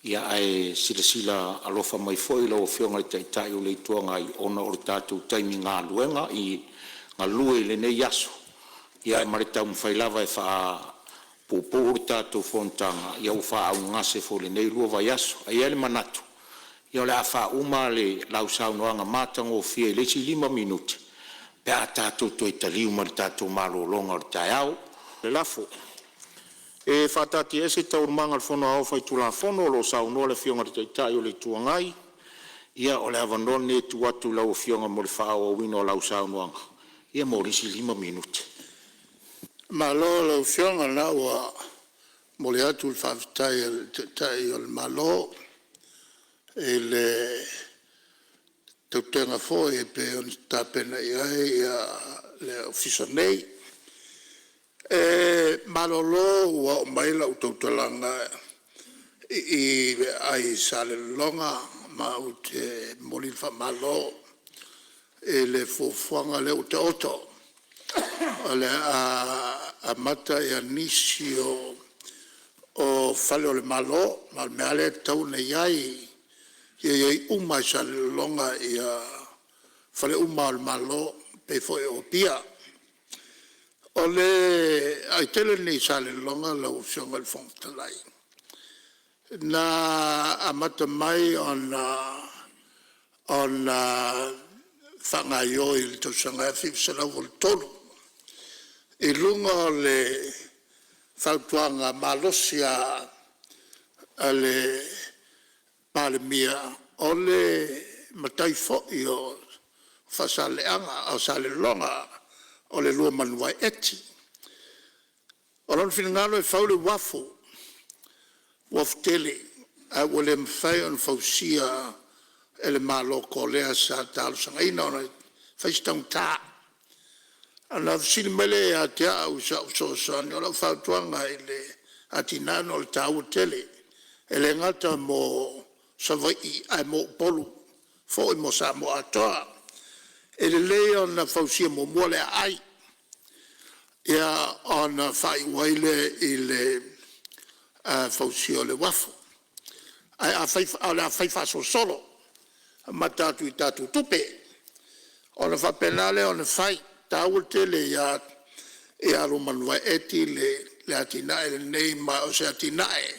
Ia ai sila alofa mai foi lau whionga le taitai o le tuangai ona o le tātou taimi ngā luenga i ngā lue le nei aso. Ia maritau mwhailava e wha pōpō o le tātou whontanga. Ia o wha au ngase fo le nei lua vai aso. Ia le manatu. Ia le a wha uma le lau saunoanga mātango o fia le si 5 minuti. Pea tātou toi taliu ma le tātou malo longa o le tai au. Le lafo. E whatati ese tau manga le whono au whai tula whono lo saunoa le whionga le teitai o le tuangai. Ia o le avanon ne tu atu lau whionga mo le whao o wino lau saunoanga. Ia mo risi 5 minuti. Malo lau whionga na ua mo le atu le whawhitai o le teitai o le malo. E le tautenga foi e pe on tapena iai le ofisa nei. Malolo ua mai lau tautalanga i ai sale longa ma u te moli fa malo e le fofuanga le uta oto le a mata e nisi o fale o le malo ma me ale tau ne iai e uma sale longa ia fale uma o le malo pe foi o Apia. Ole ai tele ni sale longa la option al fontalai na amata mai on whangaio I le tausanga whiwsala o le tonu. I lunga o le whautuanga malosi a le palemia o le matai fo'i o whasaleanga o sale longa o le lua manuai eti. O lon finangalo e whau le wafu tele a wale mwhai on whausia e le maloko lea sa talo sangaina ona whaistang tā. Ana sili mele a te au sa usosani o la whautuanga I le atinano le tāua tele e le ngata mo savai ai mo Upolu fo I mo Samoa atoa e le lea ona whausia mo mua le ai ia ona whai waile I le whausia o le wafu ai a whai whaso solo matatu I tatu tupe ona whapenale ona whai tāua tele ia e aro manua eti le atinae le nei ma o se atinae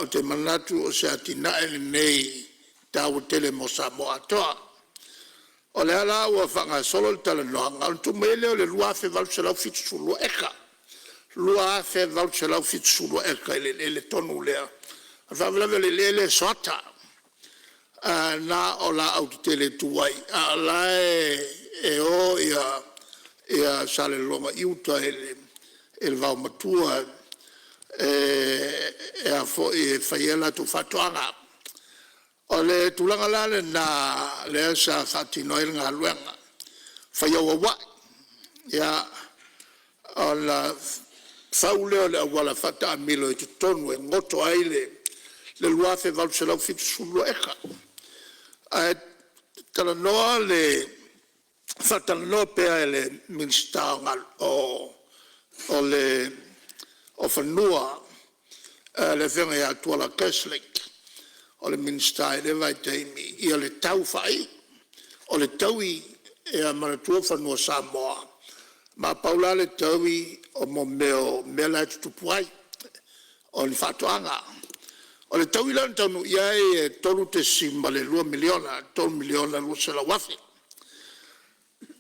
o te manatu o se atinae le nei tāua tele mo Samoa atoa o le ala ua whanga solo le talanoaina o tu mele o le luafe valselau fitsulu eka luafe valselau fitsulu eka le tonu lea whavelave le soata na o la autu tele tuai a la e o ia sale longa iuta ele vau matua e a fo e faiela tu fatoanga o le tulanga lale na le sa fatinoil nga luenga faia wa ia o la faule o le wala fata milo I tonu e ngoto aile le luafe valselau fitsulu eka a talanoa le Talanoa pea le minstanga o whanua le whenga ia tuala Catholic o le minsta le vai teimi ia le tau whai o le taui ia manatua whanua Samoa ma paula le taui o mo mea lai tutupuai o le whatuanga o le taui lan tanu ia e tolu te simba le 2 miliona 2 miliona lua sela wafi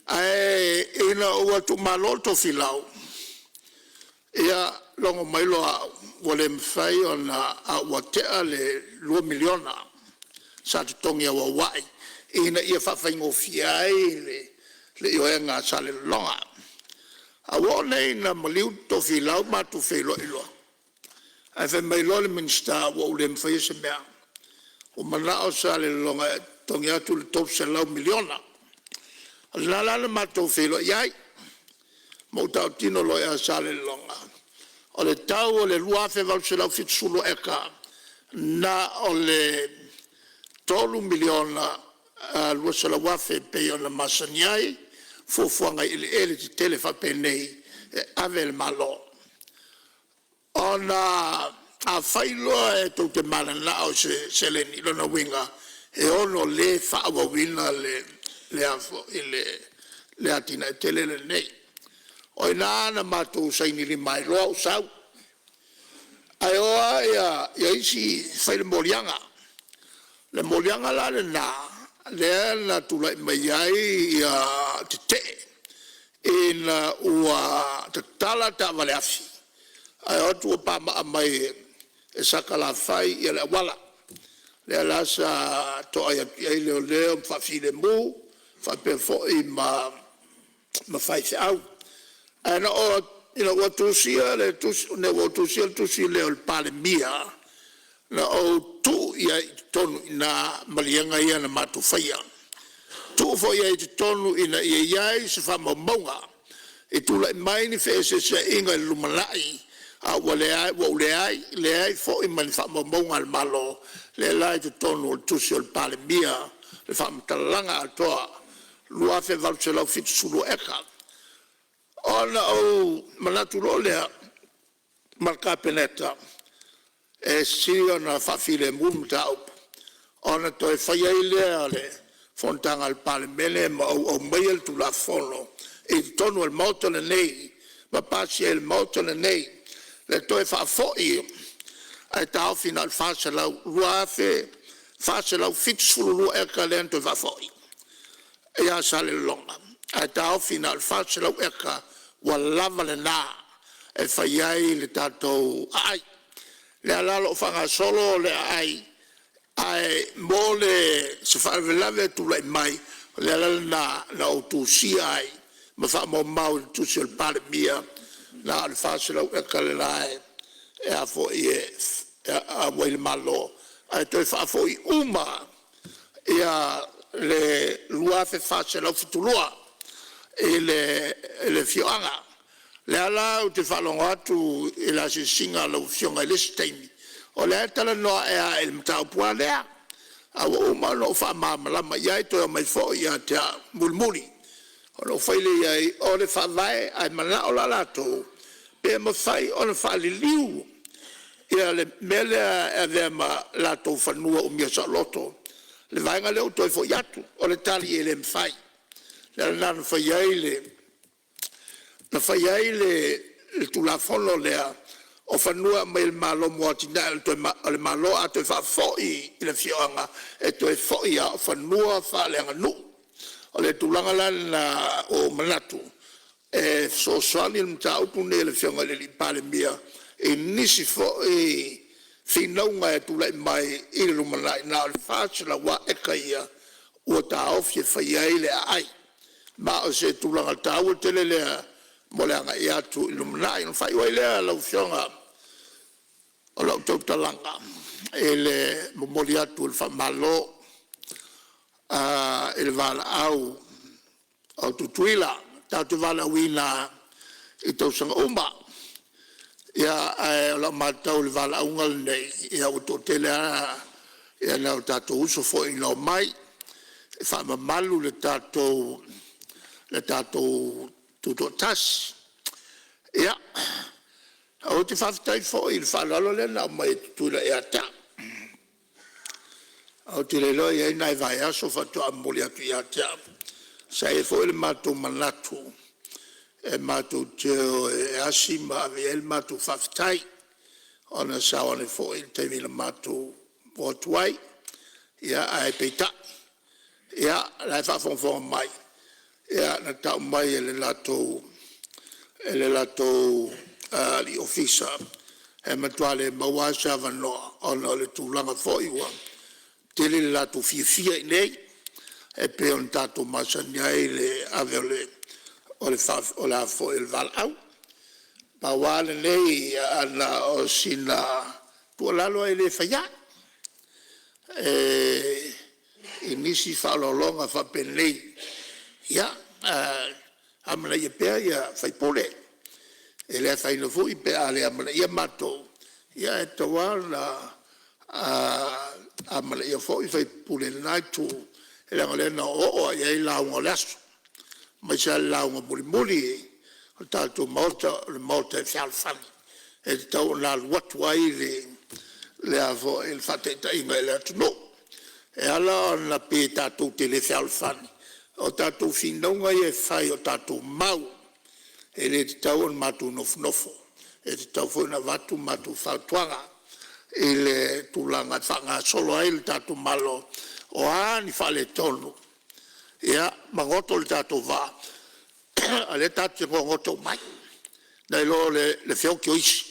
ai ina o tu maloto filau ia longo mailo a wale mfai ona a watea le 2 miliona sa tongia wa wai ina ia fafaingo fiai le ioenga sale longa a wone ina maliu to filau ma tu felo ilo ai fe mailo le minsta wa ule mfai se mea o mana o sale longa tongia tu le top se lau miliona la mato felo yai mo tau tino lo ya sale longa o le tau o le luafe valselau fitsulu eka na o le tolu miliona lua sala wafe pe ona masaniai fofuanga ele te telefa penei ave le malo ona a failo e to te malana o se leni lona winga e ono le fa wina le afo le atina tele le nei o ina na mato sai ni li mai lo sau ai o ia isi fai le molianga la le na tula mai ai ia te in ua te tala ta vale afi ai o tu pa mai e sakala fai ia le wala le alasa to ai le fa file mu fa per fo I ma fai se au ana o what to see le to ne what to see le il pale mia na o tu ia tonu na Malielegaoi na matu faia tu fo ia tonu ina ia se fa monga e tu la mai ni fe se inga lumalai a le ai fo I man fa monga al malo le lai tonu tu si il pale mia le fa mtalanga toa luafe valselau fitsulu eka ona o manatu lolea marka peneta e si ona fafile mumtau ona to faia ile fontanga al Parliamentary ma o mail tu la fono e tonu il moto le nei ma passi il moto le nei le to fa foi ai tau final fase la luafe fase la fitsulu eka lento va foi ia sale longa a tau final fase lau eka wa lava le na e fai ai le tatou ai le alalo fanga solo le ai mole se fa velave tu le mai le alalo na Autu si ai ma fa mo mau tu sul pale mia na le fase lau eka le lai e a fo a wel malo a to fa fo uma ia le lua fe face la futulua e le fioanga le ala o te falonga atu e la se singa la fionga le steini o le tala no e el mtau puale a o ma no fa mama ma ia to mai fo ia te mulmuli o no faile ia o le fa vai ai mana o la lato pe mo fai o le fa liu ia le mele e ve ma lato fanua o mia saloto le vainga leo toi fo yatu o le tali ele mfai le nana fai le tulafono lea o fanua mai le malo moatina le malo a toi fa foi le fioanga e toi foi a fanua fa le nganu o le tulanga lana o manatu e so swali mtau pune le fionga le lipale mia e nisi foi Finaunga e tula mai i Lumalai na le fātila wa eka ia ua ta ofie whai aile ai. Ma o se tulanga tāua tele lea mo leanga i atu i Lumalai. Whai wai lea lau fionga o lau tau talanga. E le momoli atu il whamalo e le wala au Autu Tuilaepa. Tau te wala wina i tau sanga umba. Ia la matau le vala ungal nei ia o tele ia na tato uso fo in no mai fa malu le tato tuto tas ia o te fa tai fo il fa lo le na mai tu la ia ta o te le lo ia nai vai aso fa to amoli atu ia ta sai fo il mato manatu e matu teo e asima ave el matu faftai ona saone fo il te mila matu potuai ia ai peita ia la fa fon mai ia na tau mai ele lato li ofisa e matuale mawasa vano ona le tulanga fo iwa tele lato fia nei e pe on tato masanya ele avele o la fo il val au pa wale nei ana o sina tu lalo ele faya inisi fa lo longa fa penlei ya amla ye pe ya fa pole ele fa no fu pe ale amla ye mato ya to wala amla ye fo fa pole na tu ele ngale no o ya la ngolas ma sa la ngo muli o tato molta fialfani e tau la watuai le avo il fateta inga le atuno e ala na pe tato te le fialfani o tato finonga e fai o tato mau e le tau matu nofnofo e tau foi na vatu matu fatuanga e le tulanga fanga solo ai le tato malo o ani fale tonu ia mangoto le tato va ale tato mangoto mai dai lo le fio che is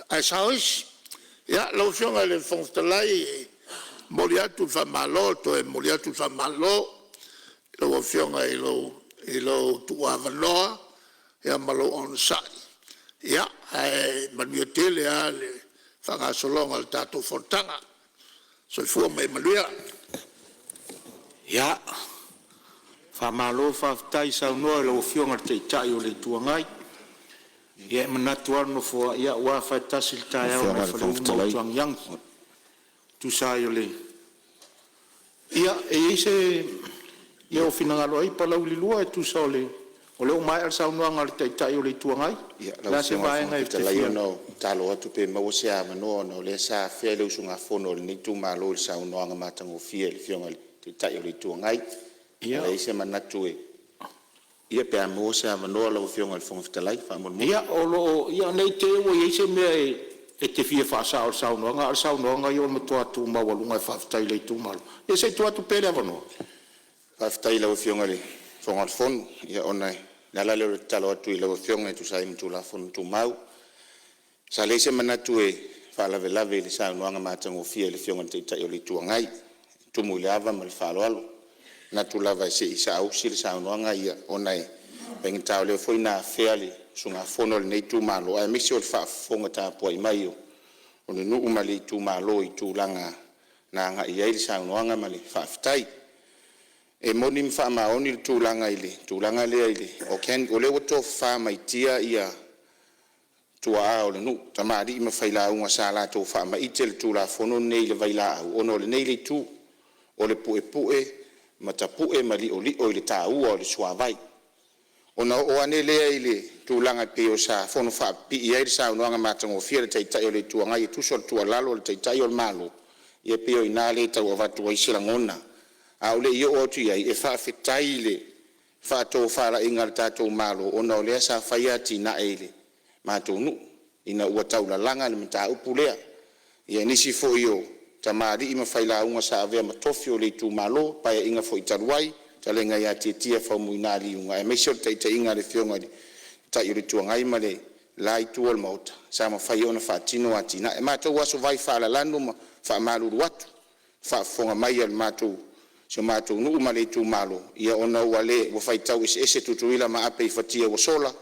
ai saus ia lo fio le Lupesoliai moliatu fa malo to e moliatu fa malo lo fio e lo tua vanoa ia malo on sai ia ai maniotele ale fa solonga al tato fontanga so fu mai maluia ia fa malo fa tai sa no lo fionga te tai o le tuangai ia manatu no fo ia wa fa tasil tai o le tuang yang tu sa yo le ia e ise ia o finanga lo ai pa la ulilua e tu sa le o le mai al sa no ngal te tai o le tuangai la se vai ngai te la no talo atu pe mo se ama no le sa fe le usunga fono ni tu malo le sa no nga matango fie le fionga te tai o le tuangai ia ise manatu e ia pe amo se avano la fionga al Lupesoliai fa mo ia o lo ia nei te o ise me e te fie fa sa no nga yo mo to atu ma walunga fa tai le tu malo e se tu atu pe avano Whaftai lau whionga le whongal whonu, ia onai. Nala leo talo atu I lau whionga tu sai mtu la whonu tu mau. Sa leise manatu whaalave lave le sa unuanga mātango fia le whionga te itai o le tuangai. Tumu le ava ma le whaaloalo. Natu lava se isa ausi le sa unuanga ia onai. Pengi tau leo whoina wheali sunga whono le nei tu malo. Ai misi o le whaafonga tā pua I mai o. O le nuu ma le tu malo I tu langa na nga I le sa unuanga ma le whaafitai. E moni mfa maoni le tūlanga lea ile o ken o le wato fa mai tia ia tua o le nu tamari I mawhaila unga sa la tō fa mai ite le tūla fono nei le vaila au ono le nei le tū o le pue ma ta pue ma li o le tā ua o le suavai ona o ane lea ile tūlanga pe o sa fono fa pi ia le sa unuanga matango fia le taitai o le tuanga I tuso le tua lalo le taitai o le malo ia pe o ina le tau avatu o isila ngona au le io o tia e fa fitai le fa to fara inga tato malo ona le sa faiati na ele ma to nu ina ua taula langa le mta upulea ia nisi fo io tamari ima faila unga sa ave ma tofio le tu malo pa inga fo itaruai talenga ya Tiafau muinali unga e mesho te inga le fionga ta yuri tu ngai male lai tu ol mota sa ma fai ona fa tino atina e ma to waso vai fa la lanu ma fa malu watu fa fonga mai al matu se matou nuu ma le tumalo ia ona ua lē ua faitau ese tutuila ma ape I fatia ua sola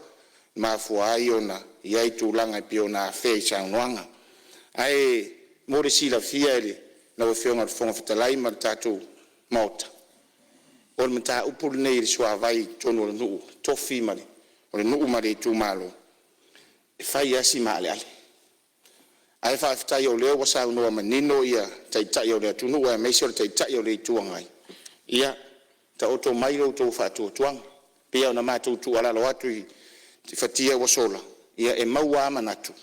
mafua ai ona ia I tulaga pe ona afea I saunoaga ae mo le silafia ele na ua feoga le foga fetalai ma le tatou maota o le mataupu lenei le suavai tonu o le nuu tofi ma le o le nuu ma le tumalo e fai asi ma aleale ae faafetai o lea ua saunoa manino ia taitai o le atunuu ae maisi o le taitai o le ituagai ia ta oto mai lo to fa to tuang pia na ma to tu ala lo atu I fatia wa sola ia e maua manatu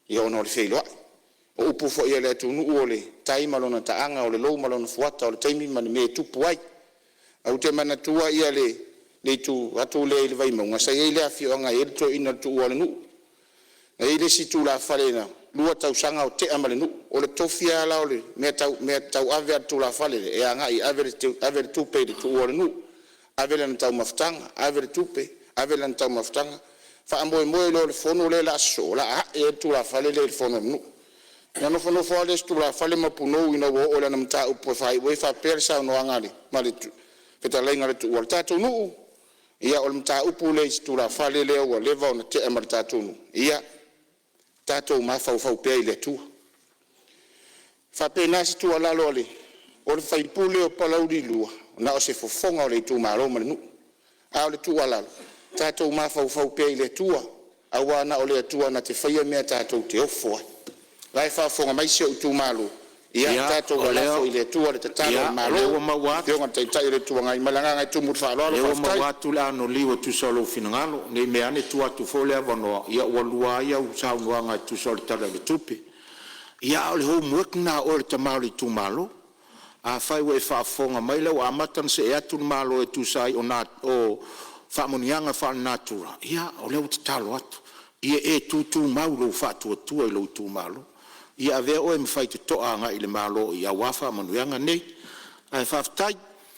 ia ono le feilo o upu fo ia le tu nu ole tai malona ta anga ole lo malona fuata ole taimi man me tupu ai au te manatua ia le tu atu le vai mo ngasa ia le afio anga e to ina tu ole nu e le si tu la falena lua tau sanga o te amale nu o le tofia la ole me tau ave tu la fale e anga I ave tupe de tu ole nu ave le tau maftanga ave tupe ave le tau maftanga fa ambo mo le fono le la so la e tu la fale le fono nu no fono fo le tu la fale ma puno ina wo ole na mta upo fai we fa persa no angale male peta lenga le tu ole tatu nu ia ole mta upo le tu la fale le o le va ona te amale tatu nu ia tato ma fau pe ile tu fa pe nasi tu ala lole o le fai pule o palauri lua na o se fofonga o le tu malo ma nu a le tu ala tato ma fau pe ile tu a wana o le tu na te fai me tato te ofo lai fa fonga mai se o tu malo ia tato wala fo ile tu le tato malo ma wa yo ngai tai ile tu ngai malanga ngai tu mu fa lo le ma wa tu la no liwo tu solo finangalo ne me ane tu atu fo le avano ia walua ia sa ngai tu solo tala le tupe ia le homework na o le tamali tu malo a fai we fa fonga mai le wa matan se atu malo e tu sai ona o fa monianga fa natura ia o le talo atu ia e tu maulo fa tu lo tu malo ia ave o me fai te toa nga ile malo ia wafa manuanga nei ai fa tai